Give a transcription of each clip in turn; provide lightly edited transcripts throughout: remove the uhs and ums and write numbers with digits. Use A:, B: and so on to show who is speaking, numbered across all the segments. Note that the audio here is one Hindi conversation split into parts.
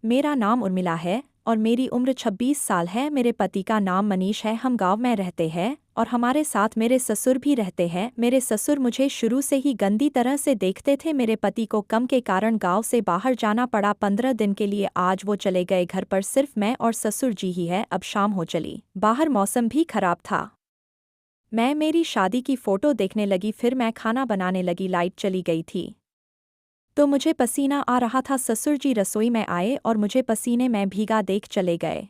A: मेरा नाम उर्मिला है और मेरी उम्र 26 साल है। मेरे पति का नाम मनीष है। हम गांव में रहते हैं और हमारे साथ मेरे ससुर भी रहते हैं। मेरे ससुर मुझे शुरू से ही गंदी तरह से देखते थे। मेरे पति को कम के कारण गांव से बाहर जाना पड़ा 15 दिन के लिए। आज वो चले गए। घर पर सिर्फ मैं और ससुर जी ही है। अब शाम हो चली, बाहर मौसम भी खराब था। मैं मेरी शादी की फोटो देखने लगी, फिर मैं खाना बनाने लगी। लाइट चली गई थी तो मुझे पसीना आ रहा था। ससुर जी रसोई में आए और मुझे पसीने में भीगा देख चले गए।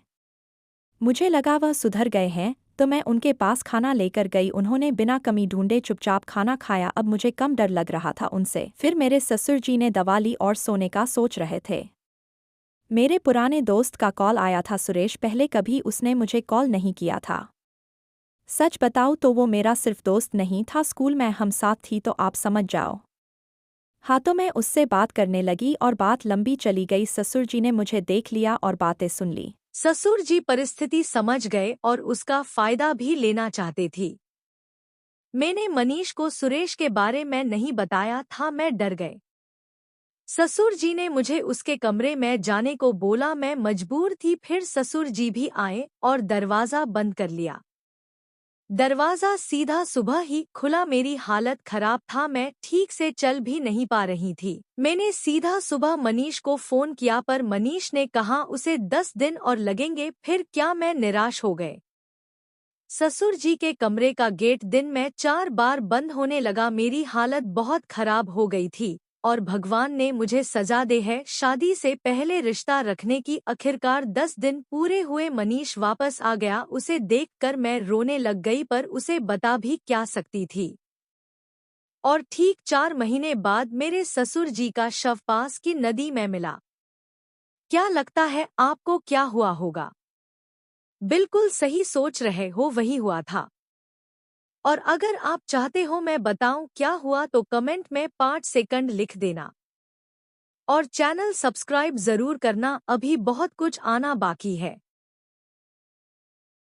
A: मुझे लगा वह सुधर गए हैं तो मैं उनके पास खाना लेकर गई। उन्होंने बिना कमी ढूंढे चुपचाप खाना खाया। अब मुझे कम डर लग रहा था उनसे। फिर मेरे ससुर जी ने दवा ली और सोने का सोच रहे थे। मेरे पुराने दोस्त का कॉल आया था, सुरेश। पहले कभी उसने मुझे कॉल नहीं किया था। सच बताऊं तो वो मेरा सिर्फ दोस्त नहीं था, स्कूल में हम साथ थी, तो आप समझ जाओ। हाँ, तो मैं उससे बात करने लगी और बात लंबी चली गई। ससुर जी ने मुझे देख लिया और बातें सुन ली।
B: ससुर जी परिस्थिति समझ गए और उसका फायदा भी लेना चाहते थी। मैंने मनीष को सुरेश के बारे में नहीं बताया था, मैं डर गए। ससुर जी ने मुझे उसके कमरे में जाने को बोला, मैं मजबूर थी। फिर ससुर जी भी आए और दरवाजा बंद कर लिया। दरवाजा सीधा सुबह ही खुला। मेरी हालत खराब था, मैं ठीक से चल भी नहीं पा रही थी। मैंने सीधा सुबह मनीष को फोन किया पर मनीष ने कहा उसे 10 दिन और लगेंगे। फिर क्या, मैं निराश हो गए। ससुर जी के कमरे का गेट दिन में 4 बार बंद होने लगा। मेरी हालत बहुत खराब हो गई थी और भगवान ने मुझे सजा दे है। शादी से पहले रिश्ता रखने की आखिरकार 10 दिन पूरे हुए। मनीष वापस आ गया। उसे देखकर मैं रोने लग गई पर उसे बता भी क्या सकती थी। और ठीक 4 महीने बाद मेरे ससुर जी का शव पास की नदी में मिला। क्या लगता है आपको क्या हुआ होगा? बिल्कुल सही सोच रहे हो, वही हुआ था। और अगर आप चाहते हो मैं बताऊं क्या हुआ तो कमेंट में 5 सेकंड लिख देना। और चैनल सब्सक्राइब जरूर करना, अभी बहुत कुछ आना बाकी है।